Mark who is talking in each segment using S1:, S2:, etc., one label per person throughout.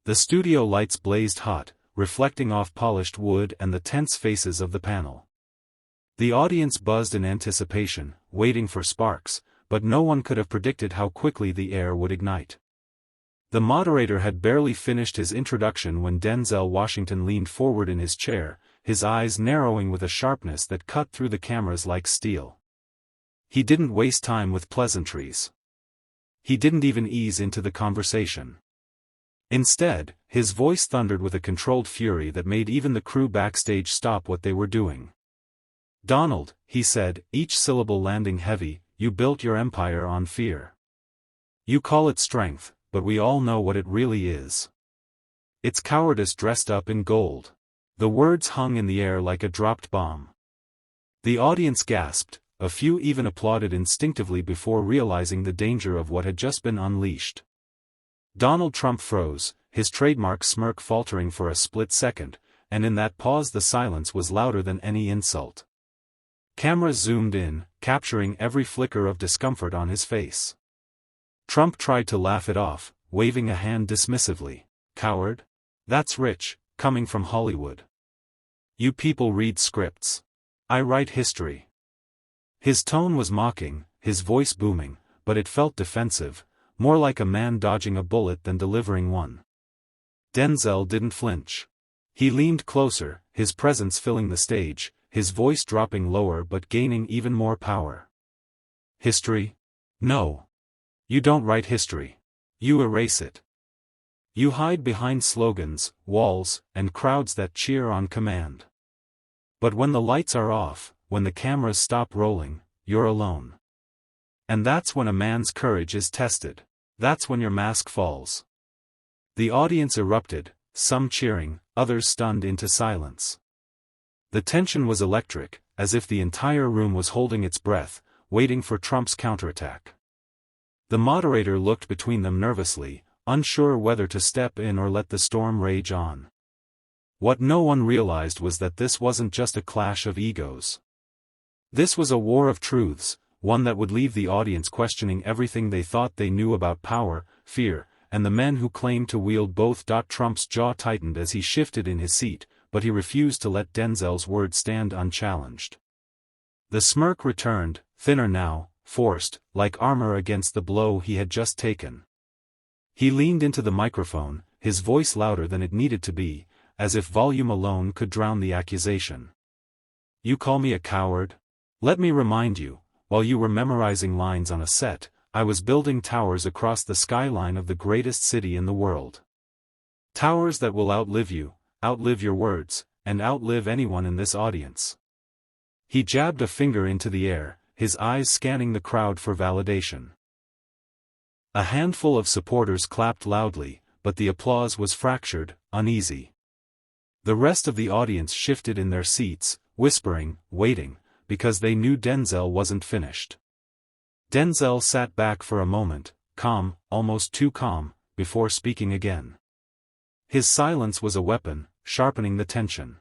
S1: The studio lights blazed hot, reflecting off polished wood and the tense faces of the panel. The audience buzzed in anticipation, waiting for sparks, but no one could have predicted how quickly the air would ignite. The moderator had barely finished his introduction when Denzel Washington leaned forward in his chair, his eyes narrowing with a sharpness that cut through the cameras like steel. He didn't waste time with pleasantries. He didn't even ease into the conversation. Instead, his voice thundered with a controlled fury that made even the crew backstage stop what they were doing. "Donald," he said, each syllable landing heavy, "you built your empire on fear. You call it strength, but we all know what it really is. It's cowardice dressed up in gold." The words hung in the air like a dropped bomb. The audience gasped, a few even applauded instinctively before realizing the danger of what had just been unleashed. Donald Trump froze, his trademark smirk faltering for a split second, and in that pause the silence was louder than any insult. Cameras zoomed in, capturing every flicker of discomfort on his face. Trump tried to laugh it off, waving a hand dismissively. "Coward? That's rich, coming from Hollywood. You people read scripts. I write history." His tone was mocking, his voice booming, but it felt defensive, more like a man dodging a bullet than delivering one. Denzel didn't flinch. He leaned closer, his presence filling the stage, his voice dropping lower but gaining even more power. "History? No. You don't write history. You erase it. You hide behind slogans, walls, and crowds that cheer on command. But when the lights are off, when the cameras stop rolling, you're alone. And that's when a man's courage is tested. That's when your mask falls." The audience erupted, some cheering, others stunned into silence. The tension was electric, as if the entire room was holding its breath, waiting for Trump's counterattack. The moderator looked between them nervously, unsure whether to step in or let the storm rage on. What no one realized was that this wasn't just a clash of egos. This was a war of truths, one that would leave the audience questioning everything they thought they knew about power, fear, and the men who claimed to wield both. Trump's jaw tightened as he shifted in his seat, but he refused to let Denzel's words stand unchallenged. The smirk returned, thinner now, forced, like armor against the blow he had just taken. He leaned into the microphone, his voice louder than it needed to be, as if volume alone could drown the accusation. "You call me a coward? Let me remind you, while you were memorizing lines on a set, I was building towers across the skyline of the greatest city in the world. Towers that will outlive you, outlive your words, and outlive anyone in this audience." He jabbed a finger into the air, his eyes scanning the crowd for validation. A handful of supporters clapped loudly, but the applause was fractured, uneasy. The rest of the audience shifted in their seats, whispering, waiting, because they knew Denzel wasn't finished. Denzel sat back for a moment, calm, almost too calm, before speaking again. His silence was a weapon, sharpening the tension.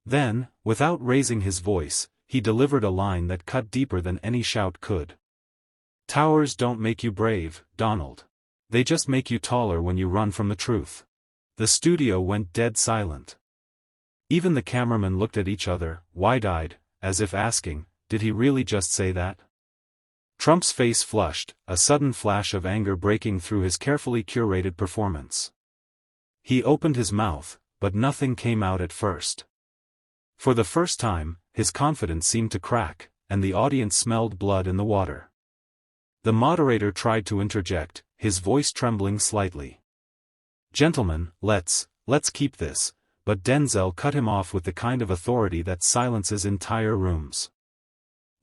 S1: Then, without raising his voice, he delivered a line that cut deeper than any shout could. "Towers don't make you brave, Donald. They just make you taller when you run from the truth." The studio went dead silent. Even the cameramen looked at each other, wide-eyed, as if asking, did he really just say that? Trump's face flushed, a sudden flash of anger breaking through his carefully curated performance. He opened his mouth, but nothing came out at first. For the first time, his confidence seemed to crack, and the audience smelled blood in the water. The moderator tried to interject, his voice trembling slightly. "Gentlemen, let's keep this," but Denzel cut him off with the kind of authority that silences entire rooms.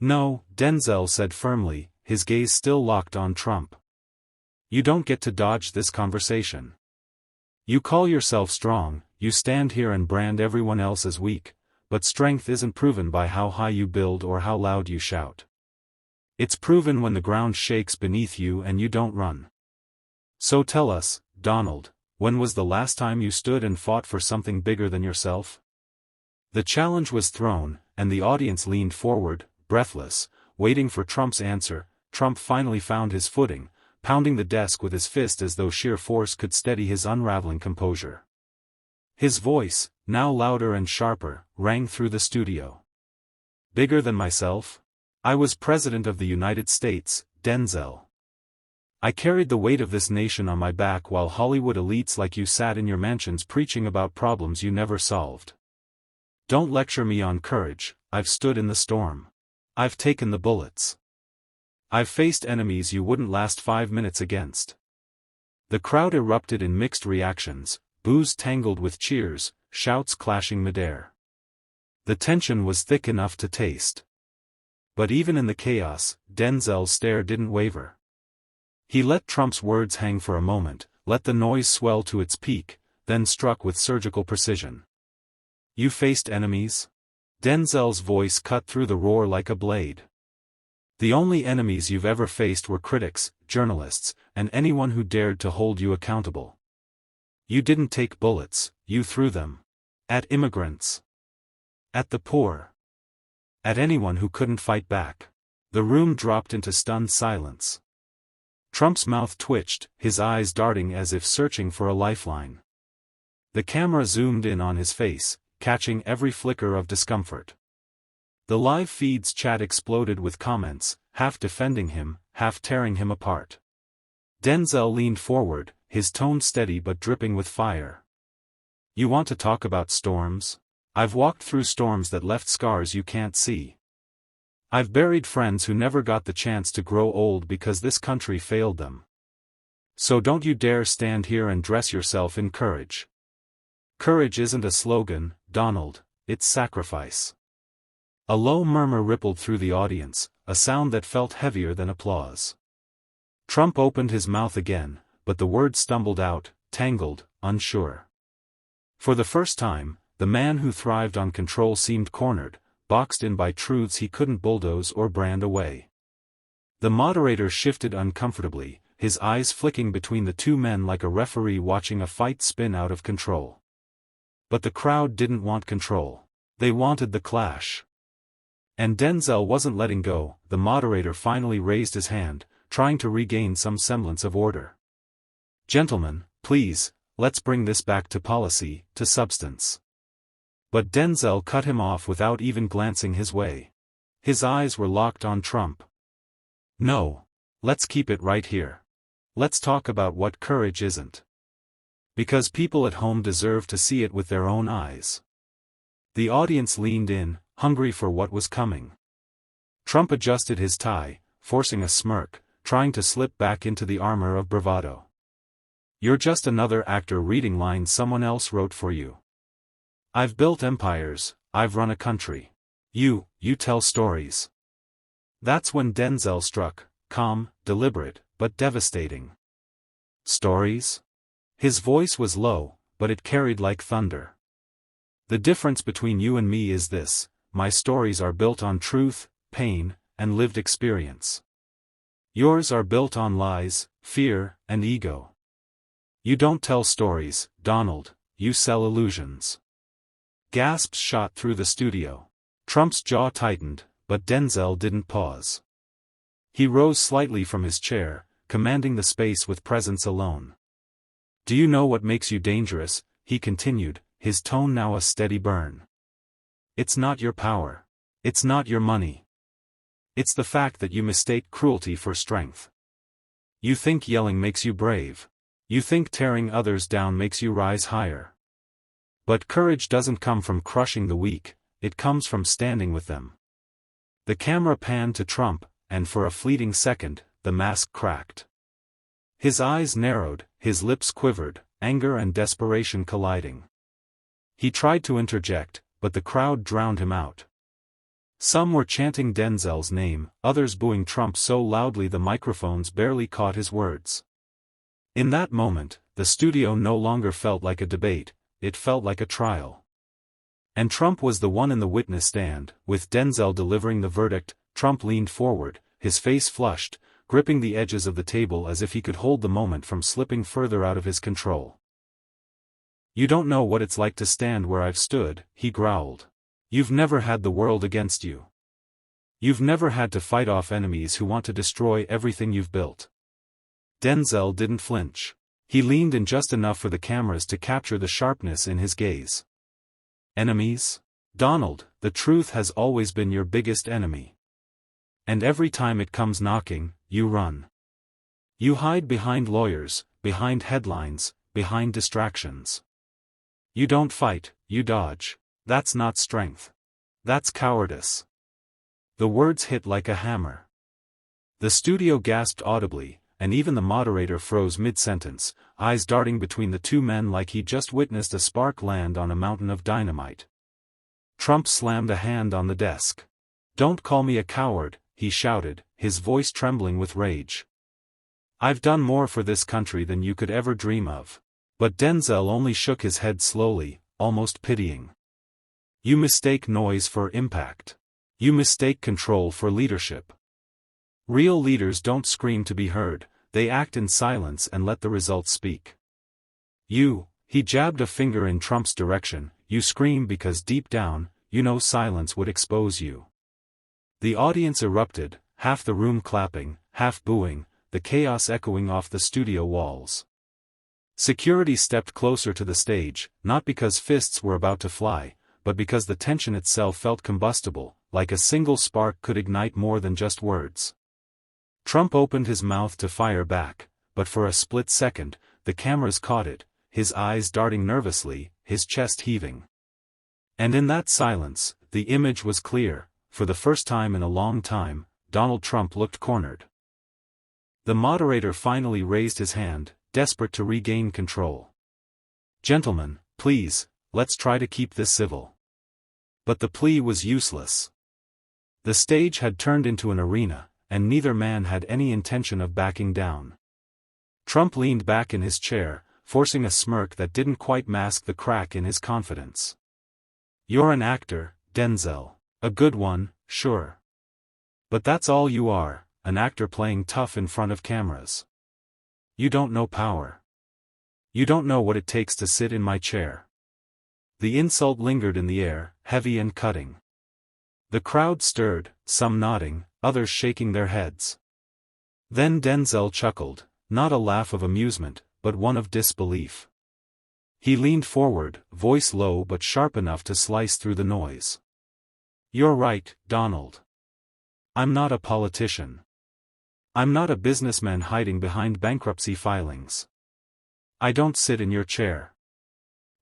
S1: "No," Denzel said firmly, his gaze still locked on Trump. "You don't get to dodge this conversation. You call yourself strong, you stand here and brand everyone else as weak, but strength isn't proven by how high you build or how loud you shout. It's proven when the ground shakes beneath you and you don't run. So tell us, Donald, when was the last time you stood and fought for something bigger than yourself?" The challenge was thrown, and the audience leaned forward, breathless, waiting for Trump's answer. Trump finally found his footing, pounding the desk with his fist as though sheer force could steady his unraveling composure. His voice, now louder and sharper, rang through the studio. Bigger than myself? I was President of the United States, Denzel. I carried the weight of this nation on my back while Hollywood elites like you sat in your mansions preaching about problems you never solved. Don't lecture me on courage. I've stood in the storm. I've taken the bullets. I've faced enemies you wouldn't last 5 minutes against. The crowd erupted in mixed reactions, boos tangled with cheers, shouts clashing midair. The tension was thick enough to taste. But even in the chaos, Denzel's stare didn't waver. He let Trump's words hang for a moment, let the noise swell to its peak, then struck with surgical precision. You faced enemies? Denzel's voice cut through the roar like a blade. The only enemies you've ever faced were critics, journalists, and anyone who dared to hold you accountable. You didn't take bullets, you threw them. At immigrants. At the poor. At anyone who couldn't fight back. The room dropped into stunned silence. Trump's mouth twitched, his eyes darting as if searching for a lifeline. The camera zoomed in on his face, catching every flicker of discomfort. The live feed's chat exploded with comments, half defending him, half tearing him apart. Denzel leaned forward, his tone steady but dripping with fire. You want to talk about storms? I've walked through storms that left scars you can't see. I've buried friends who never got the chance to grow old because this country failed them. So don't you dare stand here and dress yourself in courage. Courage isn't a slogan, Donald, it's sacrifice. A low murmur rippled through the audience, a sound that felt heavier than applause. Trump opened his mouth again, but the words stumbled out, tangled, unsure. For the first time, the man who thrived on control seemed cornered, boxed in by truths he couldn't bulldoze or brand away. The moderator shifted uncomfortably, his eyes flicking between the two men like a referee watching a fight spin out of control. But the crowd didn't want control. They wanted the clash. And Denzel wasn't letting go. The moderator finally raised his hand, trying to regain some semblance of order. Gentlemen, please, let's bring this back to policy, to substance. But Denzel cut him off without even glancing his way. His eyes were locked on Trump. No. Let's keep it right here. Let's talk about what courage isn't. Because people at home deserve to see it with their own eyes. The audience leaned in, hungry for what was coming. Trump adjusted his tie, forcing a smirk, trying to slip back into the armor of bravado. You're just another actor reading lines someone else wrote for you. I've built empires, I've run a country. You tell stories. That's when Denzel struck, calm, deliberate, but devastating. Stories? His voice was low, but it carried like thunder. The difference between you and me is this: my stories are built on truth, pain, and lived experience. Yours are built on lies, fear, and ego. You don't tell stories, Donald, you sell illusions. Gasps shot through the studio. Trump's jaw tightened, but Denzel didn't pause. He rose slightly from his chair, commanding the space with presence alone. Do you know what makes you dangerous? He continued, his tone now a steady burn. It's not your power. It's not your money. It's the fact that you mistake cruelty for strength. You think yelling makes you brave. You think tearing others down makes you rise higher. But courage doesn't come from crushing the weak, it comes from standing with them. The camera panned to Trump, and for a fleeting second, the mask cracked. His eyes narrowed, his lips quivered, anger and desperation colliding. He tried to interject, but the crowd drowned him out. Some were chanting Denzel's name, others booing Trump so loudly the microphones barely caught his words. In that moment, the studio no longer felt like a debate, it felt like a trial. And Trump was the one in the witness stand, with Denzel delivering the verdict. Trump leaned forward, his face flushed, gripping the edges of the table as if he could hold the moment from slipping further out of his control. You don't know what it's like to stand where I've stood, he growled. You've never had the world against you. You've never had to fight off enemies who want to destroy everything you've built. Denzel didn't flinch. He leaned in just enough for the cameras to capture the sharpness in his gaze. Enemies? Donald, the truth has always been your biggest enemy. And every time it comes knocking, you run. You hide behind lawyers, behind headlines, behind distractions. You don't fight, you dodge. That's not strength. That's cowardice. The words hit like a hammer. The studio gasped audibly, and even the moderator froze mid-sentence, eyes darting between the two men like he'd just witnessed a spark land on a mountain of dynamite. Trump slammed a hand on the desk. "Don't call me a coward," he shouted, his voice trembling with rage. "I've done more for this country than you could ever dream of." But Denzel only shook his head slowly, almost pitying. "You mistake noise for impact. You mistake control for leadership. Real leaders don't scream to be heard, they act in silence and let the results speak. He jabbed a finger in Trump's direction, you scream because deep down, you know silence would expose you." The audience erupted, half the room clapping, half booing, the chaos echoing off the studio walls. Security stepped closer to the stage, not because fists were about to fly, but because the tension itself felt combustible, like a single spark could ignite more than just words. Trump opened his mouth to fire back, but for a split second, the cameras caught it, his eyes darting nervously, his chest heaving. And in that silence, the image was clear. For the first time in a long time, Donald Trump looked cornered. The moderator finally raised his hand, desperate to regain control. "Gentlemen, please, let's try to keep this civil." But the plea was useless. The stage had turned into an arena, and neither man had any intention of backing down. Trump leaned back in his chair, forcing a smirk that didn't quite mask the crack in his confidence. "You're an actor, Denzel. A good one, sure. But that's all you are, an actor playing tough in front of cameras. You don't know power. You don't know what it takes to sit in my chair." The insult lingered in the air, heavy and cutting. The crowd stirred, some nodding, others shaking their heads. Then Denzel chuckled, not a laugh of amusement, but one of disbelief. He leaned forward, voice low but sharp enough to slice through the noise. "You're right, Donald. I'm not a politician. I'm not a businessman hiding behind bankruptcy filings. I don't sit in your chair.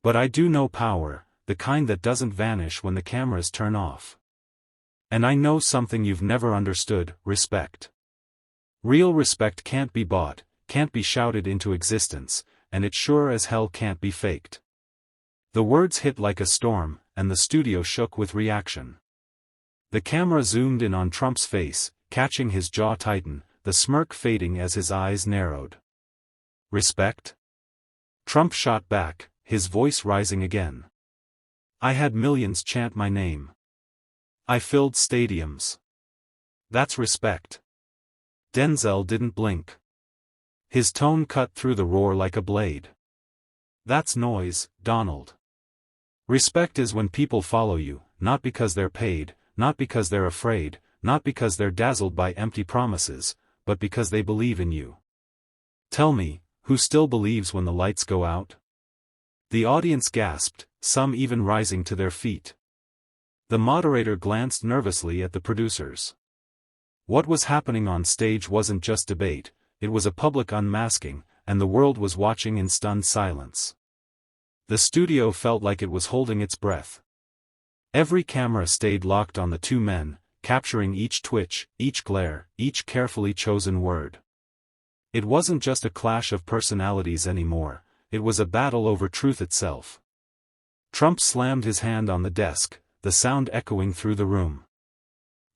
S1: But I do know power, the kind that doesn't vanish when the cameras turn off. And I know something you've never understood, respect. Real respect can't be bought, can't be shouted into existence, and it sure as hell can't be faked." The words hit like a storm, and the studio shook with reaction. The camera zoomed in on Trump's face, catching his jaw tighten, the smirk fading as his eyes narrowed. "Respect?" Trump shot back, his voice rising again. "I had millions chant my name. I filled stadiums. That's respect." Denzel didn't blink. His tone cut through the roar like a blade. "That's noise, Donald. Respect is when people follow you, not because they're paid, not because they're afraid, not because they're dazzled by empty promises, but because they believe in you. Tell me, who still believes when the lights go out?" The audience gasped, some even rising to their feet. The moderator glanced nervously at the producers. What was happening on stage wasn't just debate, it was a public unmasking, and the world was watching in stunned silence. The studio felt like it was holding its breath. Every camera stayed locked on the two men, capturing each twitch, each glare, each carefully chosen word. It wasn't just a clash of personalities anymore, it was a battle over truth itself. Trump slammed his hand on the desk, the sound echoing through the room.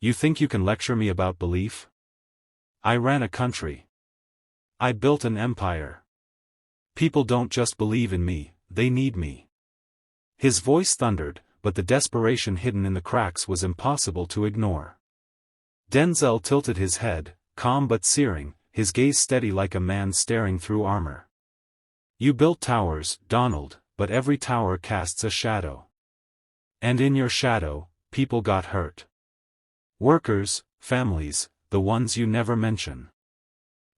S1: "You think you can lecture me about belief? I ran a country. I built an empire. People don't just believe in me, they need me." His voice thundered, but the desperation hidden in the cracks was impossible to ignore. Denzel tilted his head, calm but searing, his gaze steady like a man staring through armor. "You built towers, Donald, but every tower casts a shadow. And in your shadow, people got hurt. Workers, families, the ones you never mention.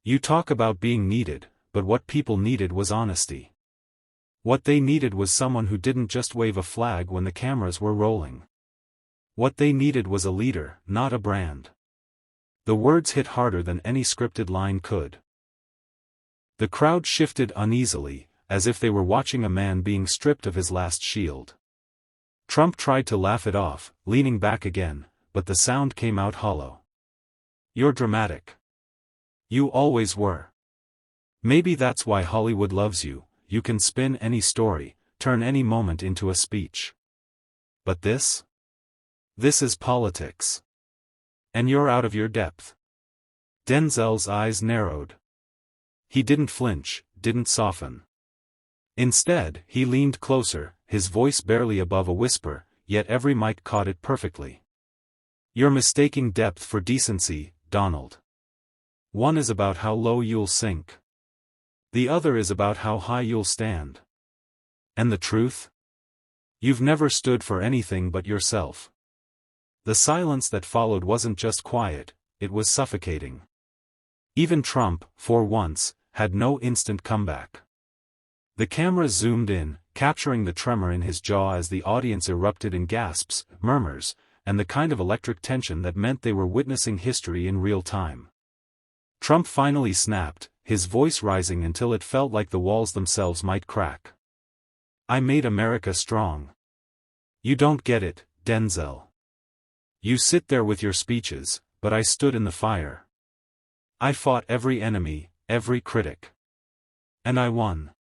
S1: You talk about being needed, but what people needed was honesty. What they needed was someone who didn't just wave a flag when the cameras were rolling. What they needed was a leader, not a brand. The words hit harder than any scripted line could. The crowd shifted uneasily, as if they were watching a man being stripped of his last shield. Trump tried to laugh it off, leaning back again, but the sound came out hollow. You're dramatic. You always were. Maybe that's why Hollywood loves you. You can spin any story, turn any moment into a speech. But this? This is politics. And you're out of your depth. Denzel's eyes narrowed. He didn't flinch, didn't soften. Instead, he leaned closer, his voice barely above a whisper, yet every mic caught it perfectly. You're mistaking depth for decency, Donald. One is about how low you'll sink. The other is about how high you'll stand. And the truth? You've never stood for anything but yourself. The silence that followed wasn't just quiet, it was suffocating. Even Trump, for once, had no instant comeback. The camera zoomed in, capturing the tremor in his jaw as the audience erupted in gasps, murmurs, and the kind of electric tension that meant they were witnessing history in real time. Trump finally snapped, his voice rising until it felt like the walls themselves might crack. I made America strong. You don't get it, Denzel. You sit there with your speeches, but I stood in the fire. I fought every enemy, every critic. And I won.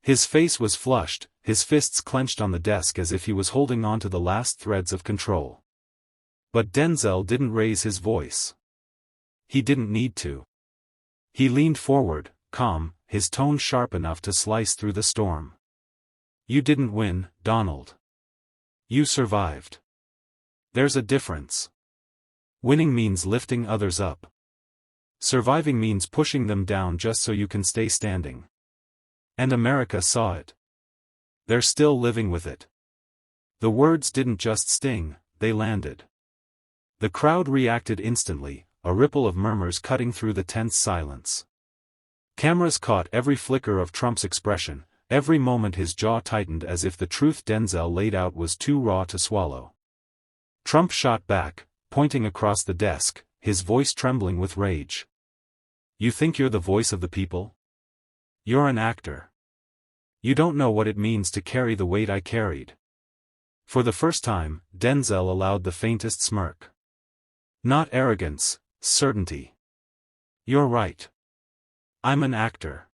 S1: His face was flushed, his fists clenched on the desk as if he was holding on to the last threads of control. But Denzel didn't raise his voice. He didn't need to. He leaned forward, calm, his tone sharp enough to slice through the storm. You didn't win, Donald. You survived. There's a difference. Winning means lifting others up. Surviving means pushing them down just so you can stay standing. And America saw it. They're still living with it. The words didn't just sting, they landed. The crowd reacted instantly, a ripple of murmurs cutting through the tense silence. Cameras caught every flicker of Trump's expression, every moment his jaw tightened as if the truth Denzel laid out was too raw to swallow. Trump shot back, pointing across the desk, his voice trembling with rage. You think you're the voice of the people? You're an actor. You don't know what it means to carry the weight I carried. For the first time, Denzel allowed the faintest smirk. Not arrogance, certainty. You're right. I'm an actor.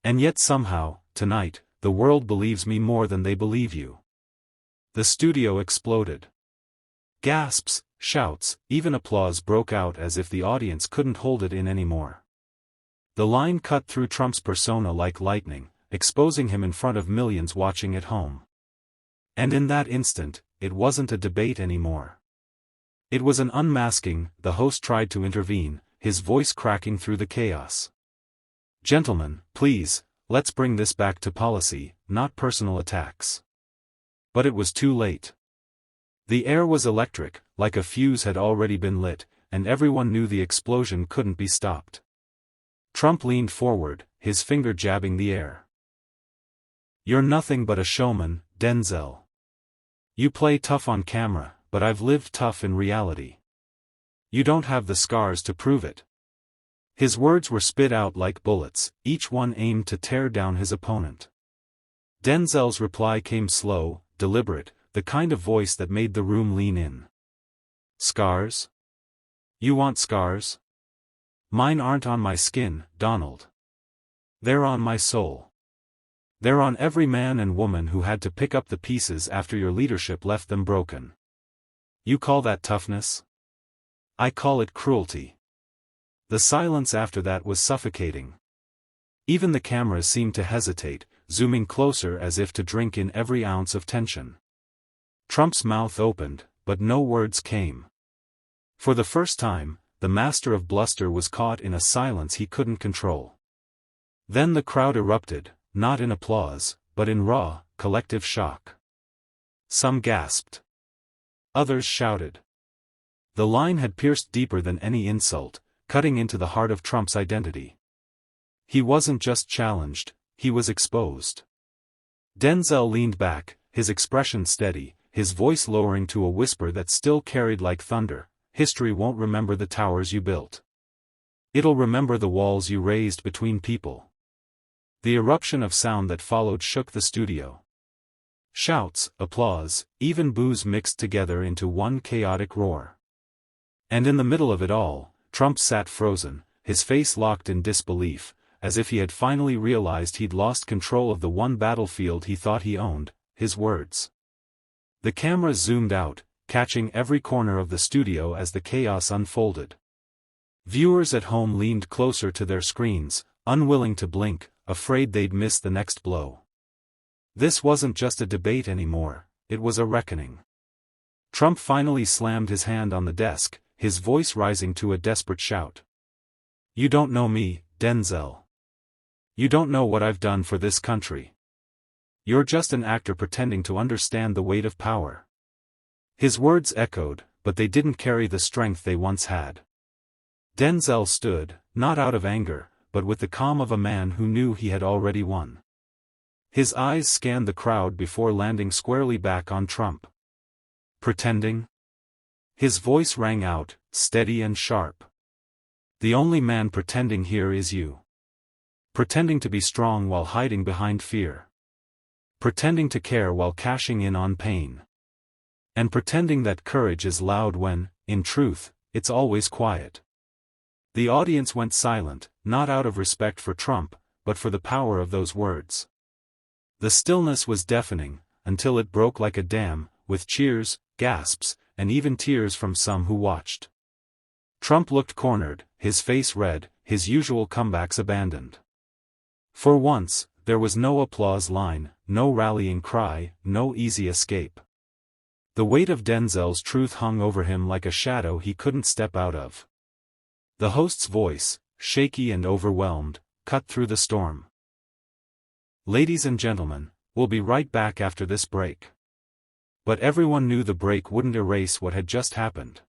S1: And yet somehow, tonight, the world believes me more than they believe you. The studio exploded. Gasps, shouts, even applause broke out as if the audience couldn't hold it in anymore. The line cut through Trump's persona like lightning, exposing him in front of millions watching at home. And in that instant, it wasn't a debate anymore. It was an unmasking. The host tried to intervene, his voice cracking through the chaos. Gentlemen, please, let's bring this back to policy, not personal attacks. But it was too late. The air was electric, like a fuse had already been lit, and everyone knew the explosion couldn't be stopped. Trump leaned forward, his finger jabbing the air. You're nothing but a showman, Denzel. You play tough on camera, but I've lived tough in reality. You don't have the scars to prove it. His words were spit out like bullets, each one aimed to tear down his opponent. Denzel's reply came slow, deliberate, the kind of voice that made the room lean in. Scars? You want scars? Mine aren't on my skin, Donald. They're on my soul. They're on every man and woman who had to pick up the pieces after your leadership left them broken. You call that toughness? I call it cruelty. The silence after that was suffocating. Even the cameras seemed to hesitate, zooming closer as if to drink in every ounce of tension. Trump's mouth opened, but no words came. For the first time, the master of bluster was caught in a silence he couldn't control. Then the crowd erupted, not in applause, but in raw, collective shock. Some gasped. Others shouted. The line had pierced deeper than any insult, cutting into the heart of Trump's identity. He wasn't just challenged, he was exposed. Denzel leaned back, his expression steady, his voice lowering to a whisper that still carried like thunder. History won't remember the towers you built. It'll remember the walls you raised between people. The eruption of sound that followed shook the studio. Shouts, applause, even boos mixed together into one chaotic roar. And in the middle of it all, Trump sat frozen, his face locked in disbelief, as if he had finally realized he'd lost control of the one battlefield he thought he owned, his words. The camera zoomed out, catching every corner of the studio as the chaos unfolded. Viewers at home leaned closer to their screens, unwilling to blink, afraid they'd miss the next blow. This wasn't just a debate anymore, it was a reckoning. Trump finally slammed his hand on the desk, his voice rising to a desperate shout. "You don't know me, Denzel. You don't know what I've done for this country. You're just an actor pretending to understand the weight of power." His words echoed, but they didn't carry the strength they once had. Denzel stood, not out of anger, but with the calm of a man who knew he had already won. His eyes scanned the crowd before landing squarely back on Trump. "Pretending?" His voice rang out, steady and sharp. "The only man pretending here is you. Pretending to be strong while hiding behind fear. Pretending to care while cashing in on pain. And pretending that courage is loud when, in truth, it's always quiet." The audience went silent, not out of respect for Trump, but for the power of those words. The stillness was deafening, until it broke like a dam, with cheers, gasps, and even tears from some who watched. Trump looked cornered, his face red, his usual comebacks abandoned. For once, there was no applause line, no rallying cry, no easy escape. The weight of Denzel's truth hung over him like a shadow he couldn't step out of. The host's voice, shaky and overwhelmed, cut through the storm. "Ladies and gentlemen, we'll be right back after this break." But everyone knew the break wouldn't erase what had just happened.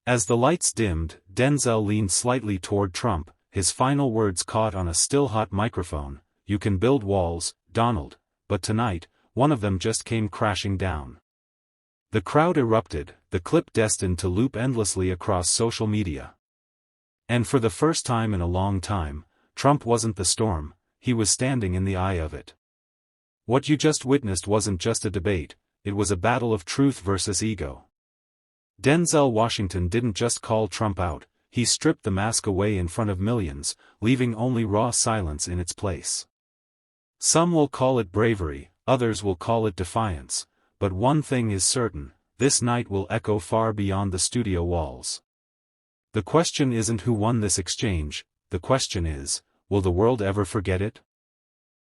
S1: As the lights dimmed, Denzel leaned slightly toward Trump, his final words caught on a still-hot microphone. "You can build walls, Donald, but tonight, one of them just came crashing down." The crowd erupted, the clip destined to loop endlessly across social media. And for the first time in a long time, Trump wasn't the storm, he was standing in the eye of it. What you just witnessed wasn't just a debate, it was a battle of truth versus ego. Denzel Washington didn't just call Trump out, he stripped the mask away in front of millions, leaving only raw silence in its place. Some will call it bravery, others will call it defiance, but one thing is certain, this night will echo far beyond the studio walls. The question isn't who won this exchange, the question is, will the world ever forget it?